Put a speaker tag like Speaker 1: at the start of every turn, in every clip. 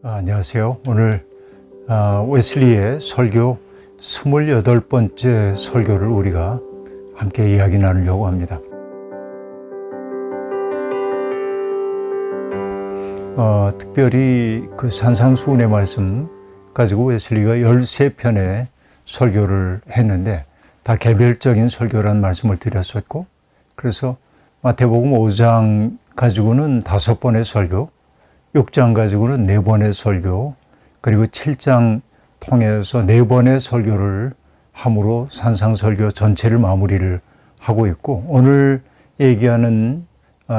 Speaker 1: 안녕하세요. 오늘 웨슬리의 설교 28번째 설교를 우리가 함께 이야기 나누려고 합니다. 특별히 그 산상수훈의 말씀 가지고 웨슬리가 13편의 설교를 했는데 다 개별적인 설교라는 말씀을 드렸었고, 그래서 마태복음 5장 가지고는 5번의 설교, 6장 가지고는 4번의 설교, 그리고 7장 통해서 4번의 설교를 함으로 산상설교 전체를 마무리를 하고 있고, 오늘 얘기하는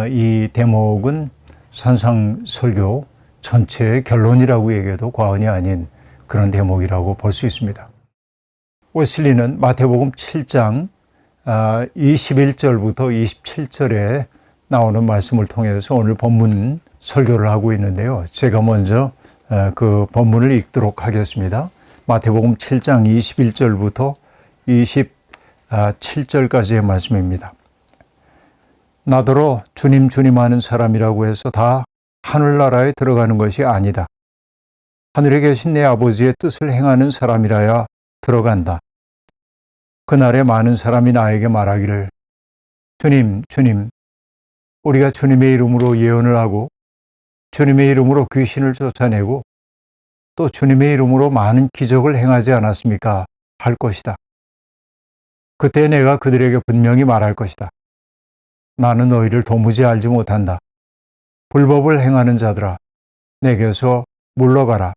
Speaker 1: 이 대목은 산상설교 전체의 결론이라고 얘기해도 과언이 아닌 그런 대목이라고 볼 수 있습니다. 웨슬리는 마태복음 7장 21절부터 27절에 나오는 말씀을 통해서 오늘 본문 설교를 하고 있는데요. 제가 먼저 그 본문을 읽도록 하겠습니다. 마태복음 7장 21절부터 27절까지의 말씀입니다. 나더러 주님 주님 하는 사람이라고 해서 다 하늘나라에 들어가는 것이 아니다. 하늘에 계신 내 아버지의 뜻을 행하는 사람이라야 들어간다. 그날에 많은 사람이 나에게 말하기를 주님 주님 우리가 주님의 이름으로 예언을 하고 주님의 이름으로 귀신을 쫓아내고 또 주님의 이름으로 많은 기적을 행하지 않았습니까? 할 것이다. 그때 내가 그들에게 분명히 말할 것이다. 나는 너희를 도무지 알지 못한다. 불법을 행하는 자들아, 내게서 물러가라.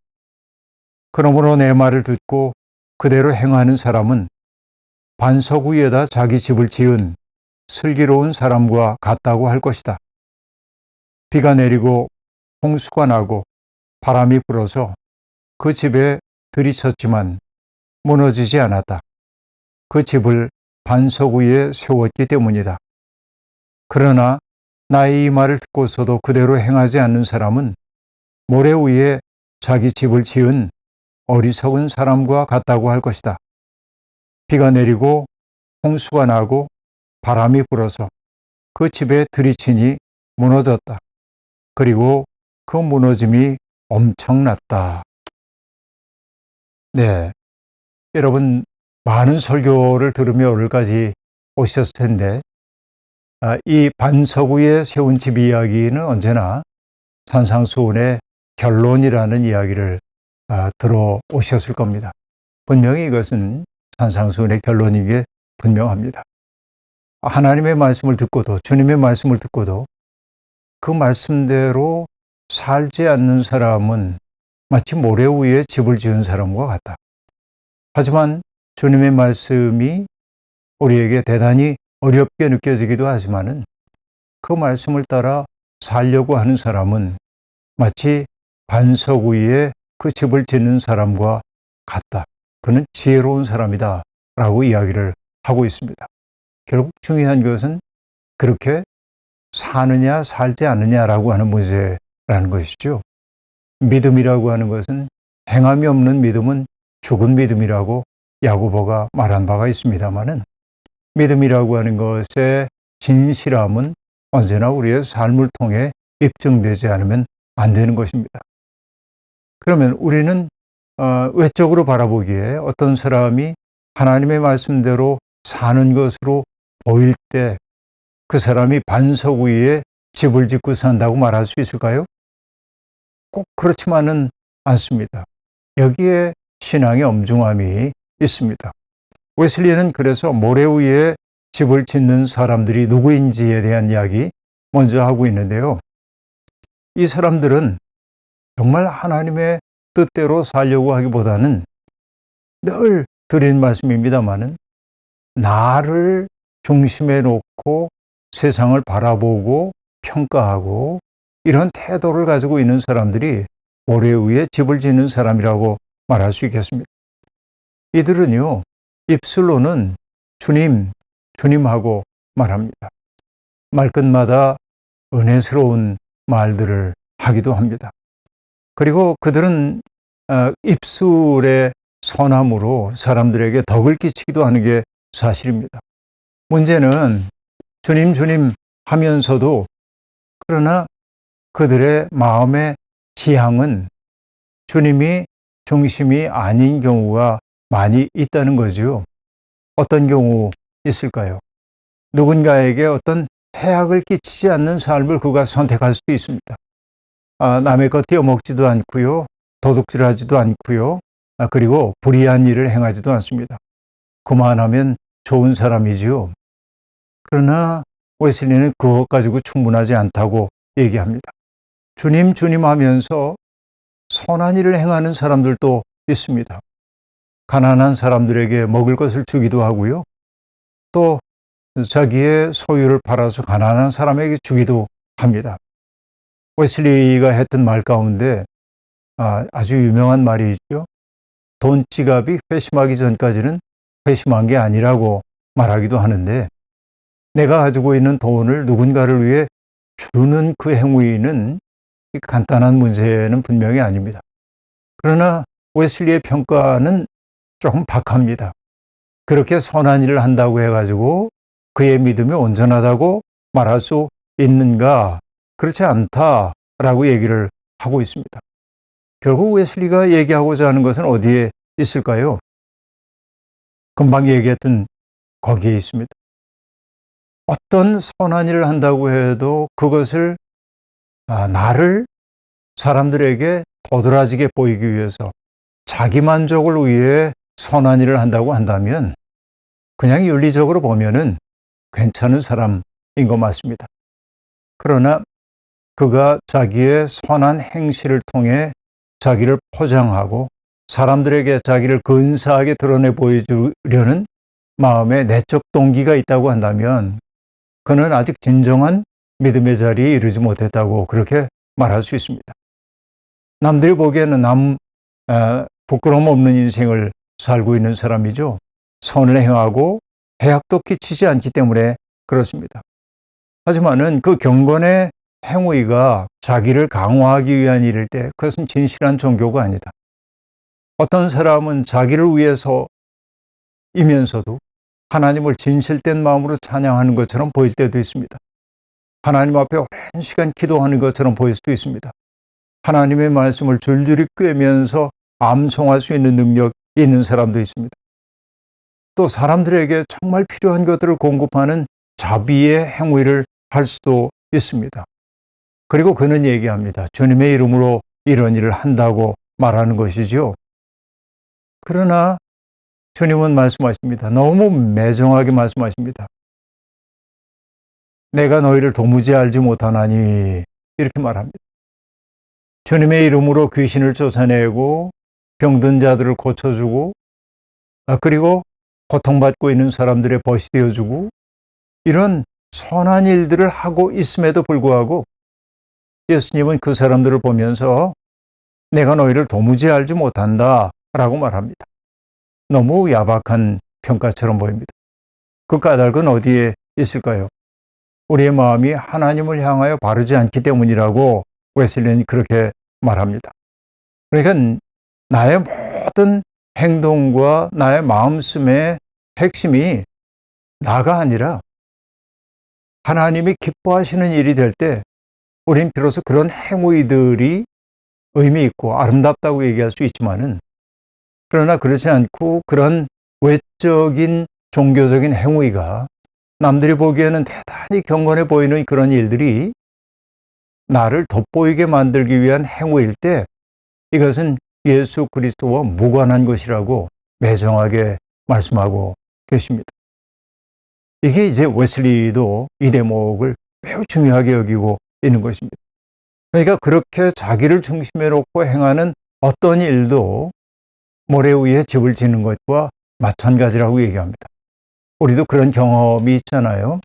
Speaker 1: 그러므로 내 말을 듣고 그대로 행하는 사람은 반석 위에다 자기 집을 지은 슬기로운 사람과 같다고 할 것이다. 비가 내리고 홍수가 나고 바람이 불어서 그 집에 들이쳤지만 무너지지 않았다. 그 집을 반석 위에 세웠기 때문이다. 그러나 나의 이 말을 듣고서도 그대로 행하지 않는 사람은 모래 위에 자기 집을 지은 어리석은 사람과 같다고 할 것이다. 비가 내리고 홍수가 나고 바람이 불어서 그 집에 들이치니 무너졌다. 그리고 그 무너짐이 엄청났다. 네, 여러분 많은 설교를 들으며 오늘까지 오셨을 텐데 이 반석 위에 세운 집 이야기는 언제나 산상수훈의 결론이라는 이야기를 들어오셨을 겁니다. 분명히 이것은 산상수훈의 결론인 게 분명합니다. 하나님의 말씀을 듣고도 주님의 말씀을 듣고도 그 말씀대로 살지 않는 사람은 마치 모래 위에 집을 지은 사람과 같다. 하지만 주님의 말씀이 우리에게 대단히 어렵게 느껴지기도 하지만은 그 말씀을 따라 살려고 하는 사람은 마치 반석 위에 그 집을 짓는 사람과 같다. 그는 지혜로운 사람이다 라고 이야기를 하고 있습니다. 결국 중요한 것은 그렇게 사느냐 살지 않느냐라고 하는 문제라는 것이죠. 믿음이라고 하는 것은 행함이 없는 믿음은 죽은 믿음이라고 야고보가 말한 바가 있습니다마는 믿음이라고 하는 것의 진실함은 언제나 우리의 삶을 통해 입증되지 않으면 안 되는 것입니다. 그러면 우리는 외적으로 바라보기에 어떤 사람이 하나님의 말씀대로 사는 것으로 보일 때 그 사람이 반석 위에 집을 짓고 산다고 말할 수 있을까요? 꼭 그렇지만은 않습니다. 여기에 신앙의 엄중함이 있습니다. 웨슬리는 그래서 모래 위에 집을 짓는 사람들이 누구인지에 대한 이야기 먼저 하고 있는데요. 이 사람들은 정말 하나님의 뜻대로 살려고 하기보다는 늘 드린 말씀입니다마는 나를 중심에 놓고 세상을 바라보고 평가하고 이런 태도를 가지고 있는 사람들이 모래 위에 집을 짓는 사람이라고 말할 수 있겠습니다. 이들은요, 입술로는 주님, 주님하고 말합니다. 말끝마다 은혜스러운 말들을 하기도 합니다. 그리고 그들은 입술의 선함으로 사람들에게 덕을 끼치기도 하는 게 사실입니다. 문제는 주님 주님 하면서도 그러나 그들의 마음의 지향은 주님이 중심이 아닌 경우가 많이 있다는 거죠. 어떤 경우 있을까요? 누군가에게 어떤 해악을 끼치지 않는 삶을 그가 선택할 수도 있습니다. 남의 것 떼어먹지도 않고요. 도둑질하지도 않고요. 그리고 불의한 일을 행하지도 않습니다. 그만하면 좋은 사람이지요. 그러나 웨슬리는 그것 가지고 충분하지 않다고 얘기합니다. 주님, 주님 하면서 선한 일을 행하는 사람들도 있습니다. 가난한 사람들에게 먹을 것을 주기도 하고요. 또 자기의 소유를 팔아서 가난한 사람에게 주기도 합니다. 웨슬리가 했던 말 가운데 아주 유명한 말이 있죠. 돈 지갑이 회심하기 전까지는 회심한 게 아니라고 말하기도 하는데, 내가 가지고 있는 돈을 누군가를 위해 주는 그 행위는 간단한 문제는 분명히 아닙니다. 그러나 웨슬리의 평가는 조금 박합니다. 그렇게 선한 일을 한다고 해가지고 그의 믿음이 온전하다고 말할 수 있는가? 그렇지 않다라고 얘기를 하고 있습니다. 결국 웨슬리가 얘기하고자 하는 것은 어디에 있을까요? 금방 얘기했던 거기에 있습니다. 어떤 선한 일을 한다고 해도 그것을 나를 사람들에게 도드라지게 보이기 위해서 자기 만족을 위해 선한 일을 한다고 한다면 그냥 윤리적으로 보면은 괜찮은 사람인 것 맞습니다. 그러나 그가 자기의 선한 행실을 통해 자기를 포장하고 사람들에게 자기를 근사하게 드러내 보여주려는 마음의 내적 동기가 있다고 한다면 그는 아직 진정한 믿음의 자리에 이르지 못했다고 그렇게 말할 수 있습니다. 남들이 보기에는 부끄러움 없는 인생을 살고 있는 사람이죠. 선을 행하고 해악도 끼치지 않기 때문에 그렇습니다. 하지만은 그 경건의 행위가 자기를 강화하기 위한 일일 때 그것은 진실한 종교가 아니다. 어떤 사람은 자기를 위해서이면서도 하나님을 진실된 마음으로 찬양하는 것처럼 보일 때도 있습니다. 하나님 앞에 오랜 시간 기도하는 것처럼 보일 수도 있습니다. 하나님의 말씀을 줄줄이 꿰면서 암송할 수 있는 능력이 있는 사람도 있습니다. 또 사람들에게 정말 필요한 것들을 공급하는 자비의 행위를 할 수도 있습니다. 그리고 그는 얘기합니다. 주님의 이름으로 이런 일을 한다고 말하는 것이죠. 그러나 주님은 말씀하십니다. 너무 매정하게 말씀하십니다. 내가 너희를 도무지 알지 못하나니 이렇게 말합니다. 주님의 이름으로 귀신을 쫓아내고 병든 자들을 고쳐주고 그리고 고통받고 있는 사람들의 벗이 되어주고 이런 선한 일들을 하고 있음에도 불구하고 예수님은 그 사람들을 보면서 내가 너희를 도무지 알지 못한다 라고 말합니다. 너무 야박한 평가처럼 보입니다. 그 까닭은 어디에 있을까요? 우리의 마음이 하나님을 향하여 바르지 않기 때문이라고 웨슬리는 그렇게 말합니다. 그러니까 나의 모든 행동과 나의 마음씀의 핵심이 나가 아니라 하나님이 기뻐하시는 일이 될 때 우린 비로소 그런 행위들이 의미 있고 아름답다고 얘기할 수 있지만은 그러나 그렇지 않고 그런 외적인 종교적인 행위가 남들이 보기에는 대단히 경건해 보이는 그런 일들이 나를 돋보이게 만들기 위한 행위일 때 이것은 예수 그리스도와 무관한 것이라고 매정하게 말씀하고 계십니다. 이게 이제 웨슬리도 이 대목을 매우 중요하게 여기고 있는 것입니다. 그러니까 그렇게 자기를 중심에 놓고 행하는 어떤 일도 모래 위에 집을 짓는 것과 마찬가지라고 얘기합니다. 우리도 그런 경험이 있잖아요.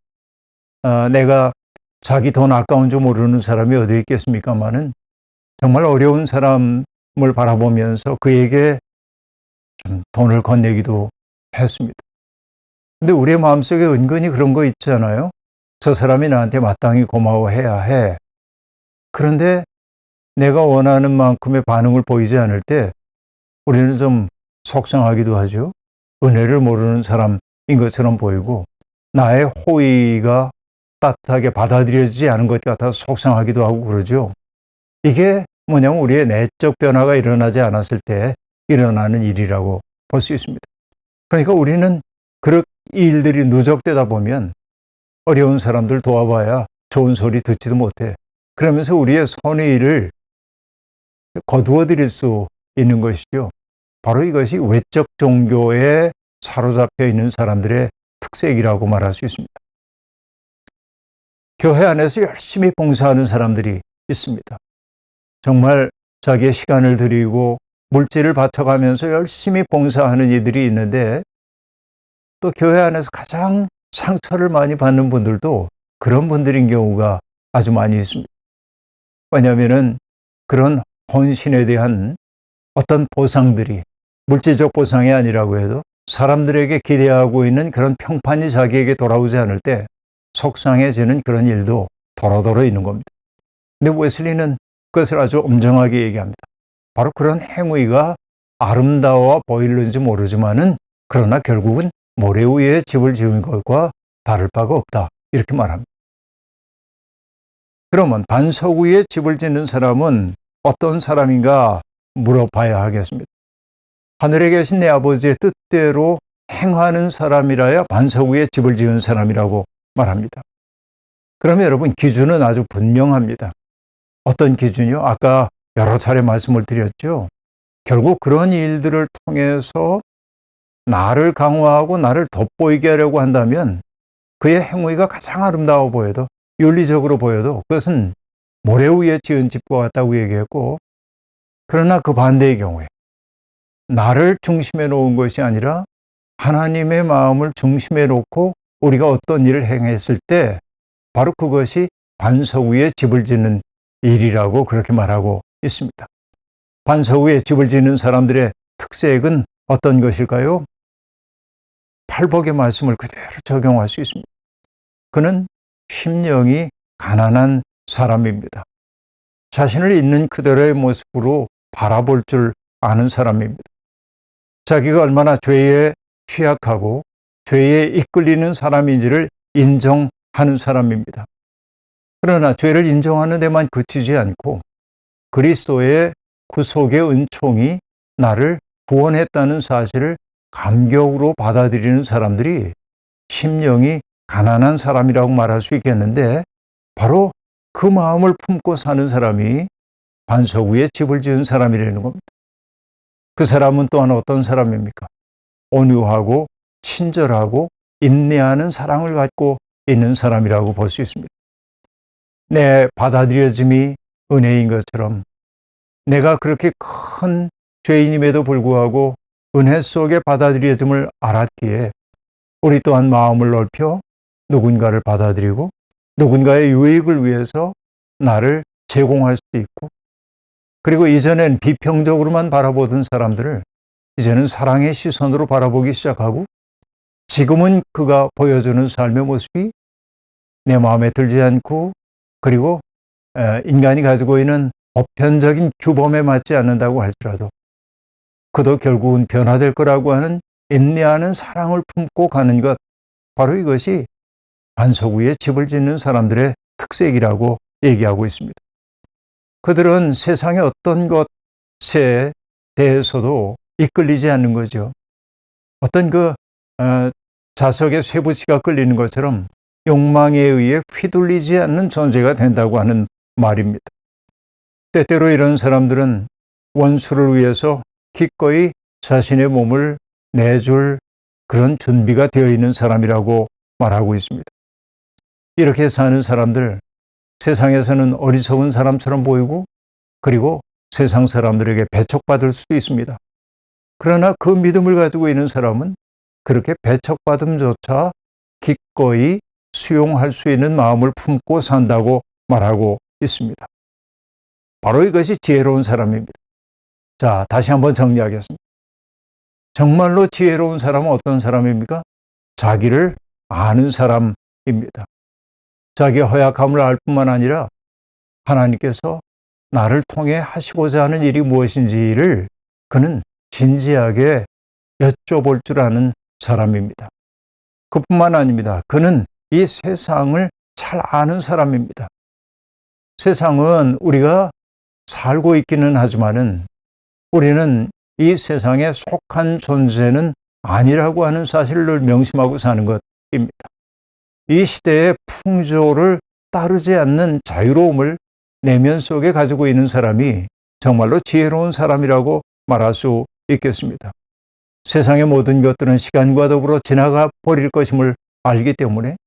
Speaker 1: 내가 자기 돈 아까운 줄 모르는 사람이 어디 있겠습니까마는 정말 어려운 사람을 바라보면서 그에게 좀 돈을 건네기도 했습니다. 근데 우리의 마음속에 은근히 그런 거 있잖아요. 저 사람이 나한테 마땅히 고마워해야 해. 그런데 내가 원하는 만큼의 반응을 보이지 않을 때 우리는 좀 속상하기도 하죠. 은혜를 모르는 사람인 것처럼 보이고 나의 호의가 따뜻하게 받아들여지지 않은 것 같아서 속상하기도 하고 그러죠. 이게 뭐냐면 우리의 내적 변화가 일어나지 않았을 때 일어나는 일이라고 볼 수 있습니다. 그러니까 우리는 그런 일들이 누적되다 보면 어려운 사람들 도와봐야 좋은 소리 듣지도 못해. 그러면서 우리의 손의 일을 거두어 드릴 수 있는 것이죠. 바로 이것이 외적 종교에 사로잡혀 있는 사람들의 특색이라고 말할 수 있습니다. 교회 안에서 열심히 봉사하는 사람들이 있습니다. 정말 자기의 시간을 들이고 물질을 바쳐가면서 열심히 봉사하는 이들이 있는데, 또 교회 안에서 가장 상처를 많이 받는 분들도 그런 분들인 경우가 아주 많이 있습니다. 왜냐하면 그런 헌신에 대한 어떤 보상들이 물질적 보상이 아니라고 해도 사람들에게 기대하고 있는 그런 평판이 자기에게 돌아오지 않을 때 속상해지는 그런 일도 더러더러 있는 겁니다. 근데 웨슬리는 그것을 아주 엄정하게 얘기합니다. 바로 그런 행위가 아름다워 보이는지 모르지만은 그러나 결국은 모래 위에 집을 지은 것과 다를 바가 없다, 이렇게 말합니다. 그러면 반석 위에 집을 짓는 사람은 어떤 사람인가 물어봐야 하겠습니다. 하늘에 계신 내 아버지의 뜻대로 행하는 사람이라야 반석 위에 집을 지은 사람이라고 말합니다. 그러면 여러분, 기준은 아주 분명합니다. 어떤 기준이요? 아까 여러 차례 말씀을 드렸죠. 결국 그런 일들을 통해서 나를 강화하고 나를 돋보이게 하려고 한다면 그의 행위가 가장 아름다워 보여도, 윤리적으로 보여도 그것은 모래 위에 지은 집과 같다고 얘기했고, 그러나 그 반대의 경우에 나를 중심에 놓은 것이 아니라 하나님의 마음을 중심에 놓고 우리가 어떤 일을 행했을 때 바로 그것이 반석 위에 집을 짓는 일이라고 그렇게 말하고 있습니다. 반석 위에 집을 짓는 사람들의 특색은 어떤 것일까요? 팔복의 말씀을 그대로 적용할 수 있습니다. 그는 심령이 가난한 사람입니다. 자신을 있는 그대로의 모습으로 바라볼 줄 아는 사람입니다. 자기가 얼마나 죄에 취약하고 죄에 이끌리는 사람인지를 인정하는 사람입니다. 그러나 죄를 인정하는 데만 그치지 않고 그리스도의 구속의 은총이 나를 구원했다는 사실을 감격으로 받아들이는 사람들이 심령이 가난한 사람이라고 말할 수 있겠는데, 바로 그 마음을 품고 사는 사람이 반석 위에 집을 지은 사람이라는 겁니다. 그 사람은 또한 어떤 사람입니까? 온유하고 친절하고 인내하는 사랑을 갖고 있는 사람이라고 볼 수 있습니다. 내 받아들여짐이 은혜인 것처럼 내가 그렇게 큰 죄인임에도 불구하고 은혜 속에 받아들여짐을 알았기에 우리 또한 마음을 넓혀 누군가를 받아들이고 누군가의 유익을 위해서 나를 제공할 수도 있고, 그리고 이전엔 비평적으로만 바라보던 사람들을 이제는 사랑의 시선으로 바라보기 시작하고, 지금은 그가 보여주는 삶의 모습이 내 마음에 들지 않고, 그리고 인간이 가지고 있는 보편적인 규범에 맞지 않는다고 할지라도 그도 결국은 변화될 거라고 하는 인내하는 사랑을 품고 가는 것, 바로 이것이 반석 위에 집을 짓는 사람들의 특색이라고 얘기하고 있습니다. 그들은 세상의 어떤 것에 대해서도 이끌리지 않는 거죠. 어떤 자석에 쇠붙이가 끌리는 것처럼 욕망에 의해 휘둘리지 않는 존재가 된다고 하는 말입니다. 때때로 이런 사람들은 원수를 위해서 기꺼이 자신의 몸을 내줄 그런 준비가 되어 있는 사람이라고 말하고 있습니다. 이렇게 사는 사람들, 세상에서는 어리석은 사람처럼 보이고, 그리고 세상 사람들에게 배척받을 수도 있습니다. 그러나 그 믿음을 가지고 있는 사람은 그렇게 배척받음조차 기꺼이 수용할 수 있는 마음을 품고 산다고 말하고 있습니다. 바로 이것이 지혜로운 사람입니다. 자, 다시 한번 정리하겠습니다. 정말로 지혜로운 사람은 어떤 사람입니까? 자기를 아는 사람입니다. 자기의 허약함을 알 뿐만 아니라 하나님께서 나를 통해 하시고자 하는 일이 무엇인지를 그는 진지하게 여쭤볼 줄 아는 사람입니다. 그뿐만 아닙니다. 그는 이 세상을 잘 아는 사람입니다. 세상은 우리가 살고 있기는 하지만은 우리는 이 세상에 속한 존재는 아니라고 하는 사실을 명심하고 사는 것입니다. 이 시대의 풍조를 따르지 않는 자유로움을 내면 속에 가지고 있는 사람이 정말로 지혜로운 사람이라고 말할 수 있겠습니다. 세상의 모든 것들은 시간과 더불어 지나가 버릴 것임을 알기 때문에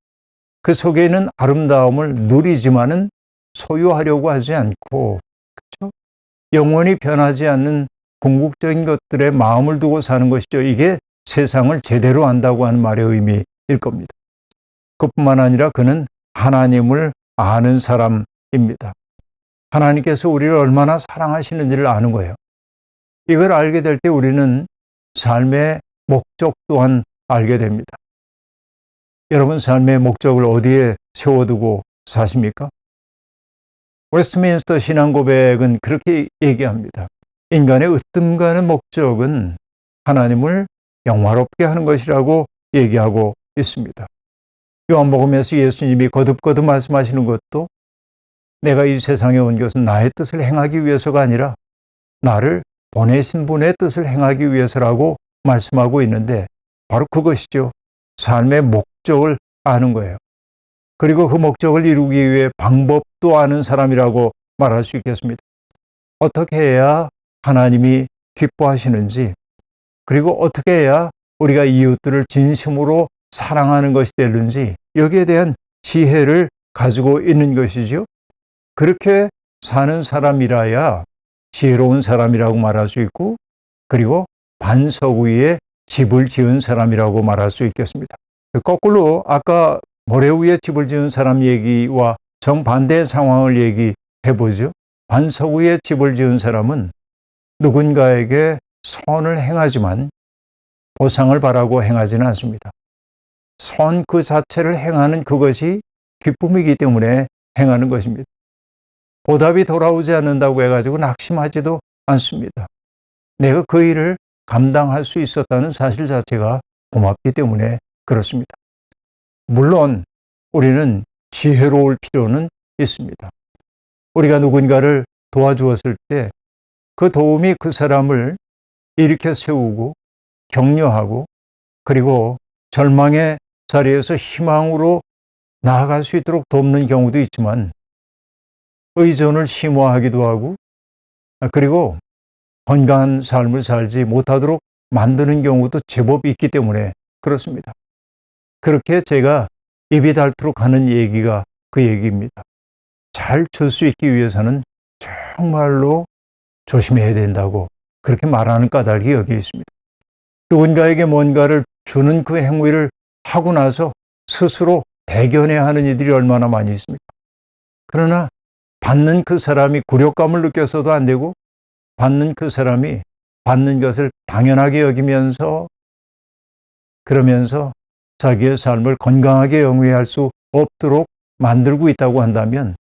Speaker 1: 그 속에 있는 아름다움을 누리지만은 소유하려고 하지 않고, 그렇죠? 영원히 변하지 않는 궁극적인 것들에 마음을 두고 사는 것이죠. 이게 세상을 제대로 안다고 하는 말의 의미일 겁니다. 그뿐만 아니라 그는 하나님을 아는 사람입니다. 하나님께서 우리를 얼마나 사랑하시는지를 아는 거예요. 이걸 알게 될 때 우리는 삶의 목적 또한 알게 됩니다. 여러분, 삶의 목적을 어디에 세워두고 사십니까? 웨스트민스터 신앙고백은 그렇게 얘기합니다. 인간의 으뜸가는 목적은 하나님을 영화롭게 하는 것이라고 얘기하고 있습니다. 요한복음에서 예수님이 거듭거듭 말씀하시는 것도 내가 이 세상에 온 것은 나의 뜻을 행하기 위해서가 아니라 나를 보내신 분의 뜻을 행하기 위해서라고 말씀하고 있는데, 바로 그것이죠. 삶의 목적을 아는 거예요. 그리고 그 목적을 이루기 위해 방법도 아는 사람이라고 말할 수 있겠습니다. 어떻게 해야 하나님이 기뻐하시는지, 그리고 어떻게 해야 우리가 이웃들을 진심으로 사랑하는 것이 되는지, 여기에 대한 지혜를 가지고 있는 것이죠. 그렇게 사는 사람이라야 지혜로운 사람이라고 말할 수 있고, 그리고 반석 위에 집을 지은 사람이라고 말할 수 있겠습니다. 거꾸로 아까 모래 위에 집을 지은 사람 얘기와 정반대의 상황을 얘기해 보죠. 반석 위에 집을 지은 사람은 누군가에게 선을 행하지만 보상을 바라고 행하지는 않습니다. 선 그 자체를 행하는 그것이 기쁨이기 때문에 행하는 것입니다. 보답이 돌아오지 않는다고 해가지고 낙심하지도 않습니다. 내가 그 일을 감당할 수 있었다는 사실 자체가 고맙기 때문에 그렇습니다. 물론 우리는 지혜로울 필요는 있습니다. 우리가 누군가를 도와주었을 때 그 도움이 그 사람을 일으켜 세우고 격려하고, 그리고 절망의 자리에서 희망으로 나아갈 수 있도록 돕는 경우도 있지만, 의존을 심화하기도 하고, 그리고 건강한 삶을 살지 못하도록 만드는 경우도 제법 있기 때문에 그렇습니다. 그렇게 제가 입이 닳도록 하는 얘기가 그 얘기입니다. 잘 줄 수 있기 위해서는 정말로 조심해야 된다고 그렇게 말하는 까닭이 여기 있습니다. 누군가에게 뭔가를 주는 그 행위를 하고 나서 스스로 대견해야 하는 이들이 얼마나 많이 있습니까? 그러나 받는 그 사람이 굴욕감을 느껴서도 안 되고, 받는 그 사람이 받는 것을 당연하게 여기면서, 그러면서 자기의 삶을 건강하게 영위할 수 없도록 만들고 있다고 한다면,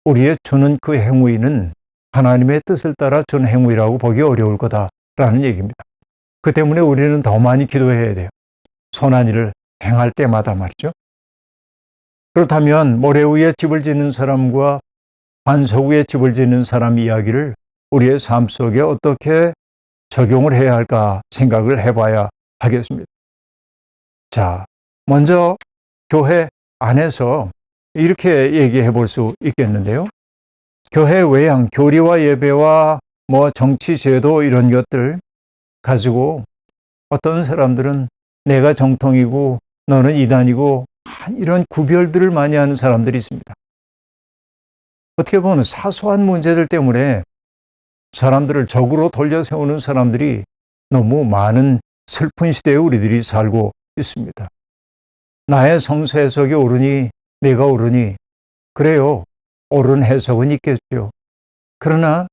Speaker 1: 우리의 주는 그 행위는 하나님의 뜻을 따라 준 행위라고 보기 어려울 거다라는 얘기입니다. 그 때문에 우리는 더 많이 기도해야 돼요. 선한 일을 행할 때마다 말이죠. 그렇다면 모래 위에 집을 짓는 사람과 반석 위에 집을 짓는 사람 이야기를 우리의 삶 속에 어떻게 적용을 해야 할까 생각을 해봐야 하겠습니다. 자, 먼저 교회 안에서 이렇게 얘기해 볼 수 있겠는데요. 교회 외양, 교리와 예배와 정치 제도 이런 것들 가지고 어떤 사람들은 내가 정통이고 너는 이단이고 이런 구별들을 많이 하는 사람들이 있습니다. 어떻게 보면 사소한 문제들 때문에 사람들을 적으로 돌려 세우는 사람들이 너무 많은 슬픈 시대에 우리들이 살고 있습니다. 나의 성서 해석이 옳으니 내가 옳으니, 그래요. 옳은 해석은 있겠죠. 그러나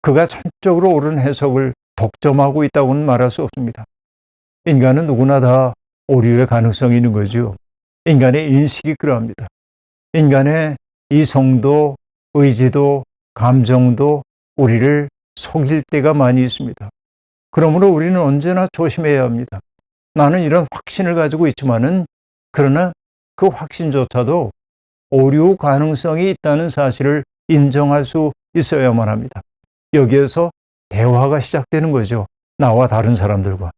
Speaker 1: 그가 전적으로 옳은 해석을 독점하고 있다고는 말할 수 없습니다. 인간은 누구나 다 오류의 가능성이 있는 거죠. 인간의 인식이 그러합니다. 인간의 이성도 의지도 감정도 우리를 속일 때가 많이 있습니다. 그러므로 우리는 언제나 조심해야 합니다. 나는 이런 확신을 가지고 있지만은, 그러나 그 확신조차도 오류 가능성이 있다는 사실을 인정할 수 있어야만 합니다. 여기에서 대화가 시작되는 거죠. 나와 다른 사람들과.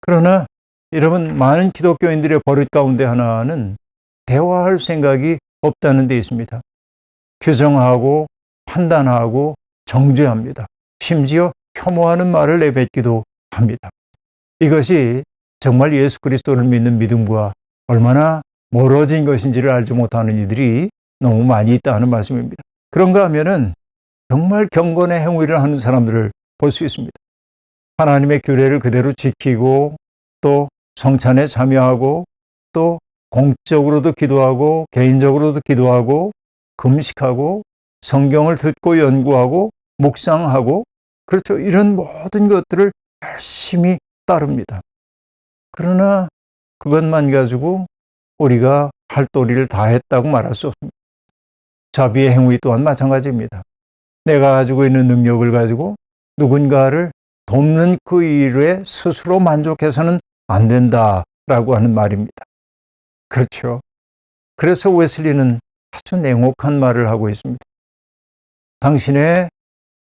Speaker 1: 그러나 여러분, 많은 기독교인들의 버릇 가운데 하나는 대화할 생각이 없다는 데 있습니다. 규정하고 판단하고 정죄합니다. 심지어 혐오하는 말을 내뱉기도 합니다. 이것이 정말 예수 그리스도를 믿는 믿음과 얼마나 멀어진 것인지를 알지 못하는 이들이 너무 많이 있다는 말씀입니다. 그런가 하면은 정말 경건의 행위를 하는 사람들을 볼 수 있습니다. 하나님의 규례를 그대로 지키고 또 성찬에 참여하고 또 공적으로도 기도하고 개인적으로도 기도하고 금식하고 성경을 듣고 연구하고 묵상하고 그렇죠. 이런 모든 것들을 열심히 따릅니다. 그러나 그것만 가지고 우리가 할 도리를 다 했다고 말할 수 없습니다. 자비의 행위 또한 마찬가지입니다. 내가 가지고 있는 능력을 가지고 누군가를 돕는 그 일에 스스로 만족해서는 안 된다라고 하는 말입니다. 그렇죠. 그래서 웨슬리는 아주 냉혹한 말을 하고 있습니다. 당신의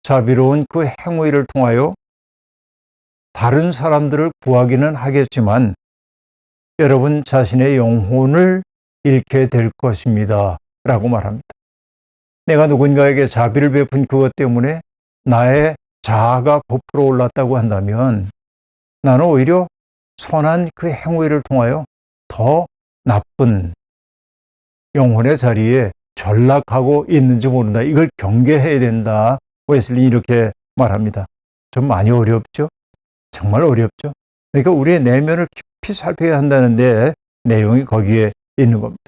Speaker 1: 자비로운 그 행위를 통하여 다른 사람들을 구하기는 하겠지만 여러분 자신의 영혼을 잃게 될 것입니다. 라고 말합니다. 내가 누군가에게 자비를 베푼 그것 때문에 나의 자아가 부풀어 올랐다고 한다면 나는 오히려 선한 그 행위를 통하여 더 나쁜 영혼의 자리에 전락하고 있는지 모른다. 이걸 경계해야 된다. 웨슬리 이렇게 말합니다. 좀 많이 어렵죠? 정말 어렵죠? 그러니까 우리의 내면을 깊이 살펴야 한다는데 내용이 거기에 있는 겁니다.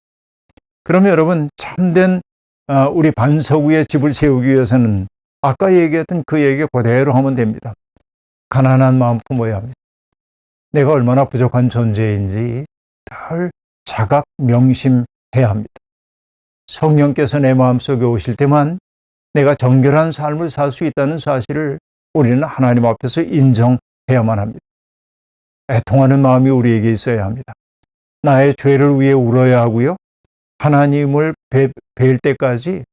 Speaker 1: 그러면 여러분 참된 우리 반석 위에 집을 세우기 위해서는 아까 얘기했던 그 얘기 그대로 하면 됩니다. 가난한 마음 품어야 합니다. 내가 얼마나 부족한 존재인지 늘 자각 명심해야 합니다. 성령께서 내 마음속에 오실 때만 내가 정결한 삶을 살 수 있다는 사실을 우리는 하나님 앞에서 인정해야만 합니다. 애통하는 마음이 우리에게 있어야 합니다. 나의 죄를 위해 울어야 하고요. 하나님을 뵐 때까지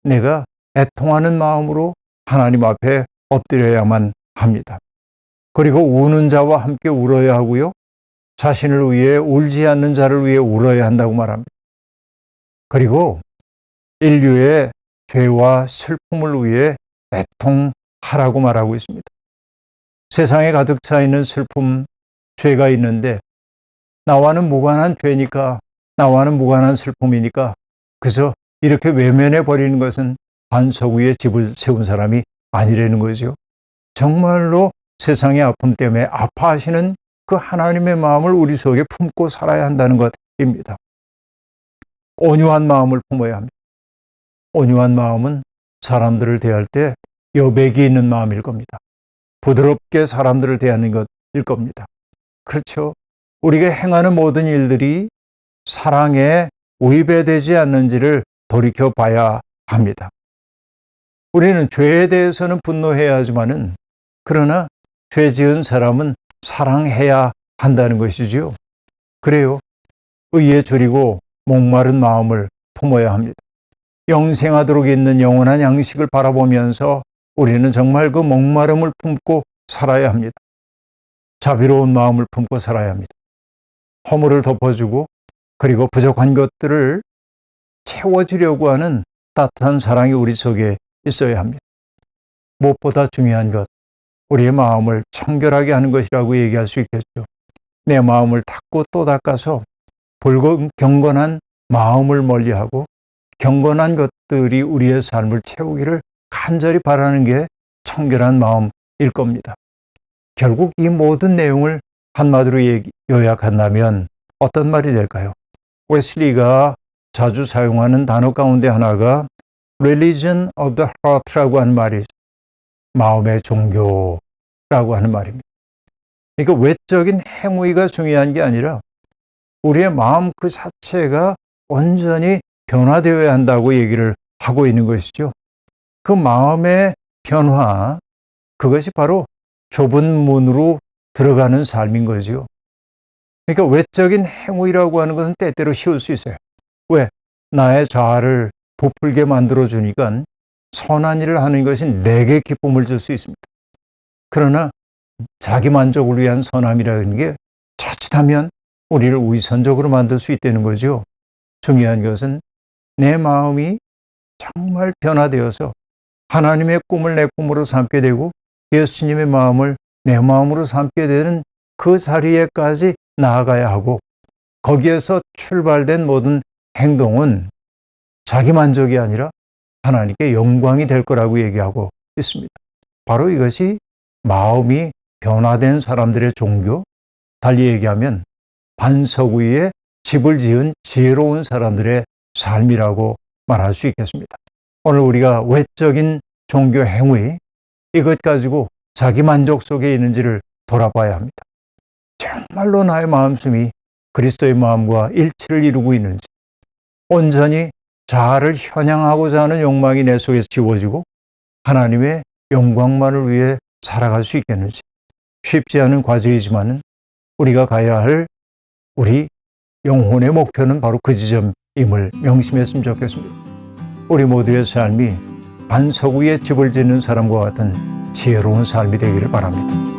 Speaker 1: 내가 애통하는 마음으로 하나님 앞에 엎드려야만 합니다. 그리고 우는 자와 함께 울어야 하고요. 자신을 위해 울지 않는 자를 위해 울어야 한다고 말합니다. 그리고 인류의 죄와 슬픔을 위해 애통하라고 말하고 있습니다. 세상에 가득 차 있는 슬픔, 죄가 있는데 나와는 무관한 죄니까, 나와는 무관한 슬픔이니까 그래서 이렇게 외면해 버리는 것은 반석 위에 집을 세운 사람이 아니라는 거죠. 정말로 세상의 아픔 때문에 아파하시는 그 하나님의 마음을 우리 속에 품고 살아야 한다는 것입니다. 온유한 마음을 품어야 합니다. 온유한 마음은 사람들을 대할 때 여백이 있는 마음일 겁니다. 부드럽게 사람들을 대하는 것일 겁니다. 그렇죠. 우리가 행하는 모든 일들이 사랑에 위배되지 않는지를 돌이켜 봐야 합니다. 우리는 죄에 대해서는 분노해야 하지만은 그러나 죄 지은 사람은 사랑해야 한다는 것이지요. 그래요. 의에 줄이고 목마른 마음을 품어야 합니다. 영생하도록 있는 영원한 양식을 바라보면서 우리는 정말 그 목마름을 품고 살아야 합니다. 자비로운 마음을 품고 살아야 합니다. 허물을 덮어주고 그리고 부족한 것들을 채워주려고 하는 따뜻한 사랑이 우리 속에 있어야 합니다. 무엇보다 중요한 것, 우리의 마음을 청결하게 하는 것이라고 얘기할 수 있겠죠. 내 마음을 닦고 또 닦아서 경건한 마음을 멀리하고 경건한 것들이 우리의 삶을 채우기를 간절히 바라는 게 청결한 마음일 겁니다. 결국 이 모든 내용을 한마디로 요약한다면 어떤 말이 될까요? 웨슬리가 자주 사용하는 단어 가운데 하나가 Religion of the Heart라고 하는 말이 있어요. 마음의 종교라고 하는 말입니다. 그러니까 외적인 행위가 중요한 게 아니라 우리의 마음 그 자체가 온전히 변화되어야 한다고 얘기를 하고 있는 것이죠. 그 마음의 변화, 그것이 바로 좁은 문으로 들어가는 삶인 거죠. 그러니까 외적인 행위라고 하는 것은 때때로 쉬울 수 있어요. 왜? 나의 자아를 부풀게 만들어주니까 선한 일을 하는 것이 내게 기쁨을 줄 수 있습니다. 그러나 자기 만족을 위한 선함이라는 게 자칫하면 우리를 위선적으로 만들 수 있다는 거죠. 중요한 것은 내 마음이 정말 변화되어서 하나님의 꿈을 내 꿈으로 삼게 되고 예수님의 마음을 내 마음으로 삼게 되는 그 자리에까지 나아가야 하고, 거기에서 출발된 모든 행동은 자기 만족이 아니라 하나님께 영광이 될 거라고 얘기하고 있습니다. 바로 이것이 마음이 변화된 사람들의 종교, 달리 얘기하면 반석 위에 집을 지은 지혜로운 사람들의 삶이라고 말할 수 있겠습니다. 오늘 우리가 외적인 종교 행위, 이것 가지고 자기 만족 속에 있는지를 돌아봐야 합니다. 정말로 나의 마음씀이 그리스도의 마음과 일치를 이루고 있는지, 온전히 자아를 현양하고자 하는 욕망이 내 속에서 지워지고 하나님의 영광만을 위해 살아갈 수 있겠는지, 쉽지 않은 과제이지만 우리가 가야 할 우리 영혼의 목표는 바로 그 지점임을 명심했으면 좋겠습니다. 우리 모두의 삶이 반석 위에 집을 짓는 사람과 같은 지혜로운 삶이 되기를 바랍니다.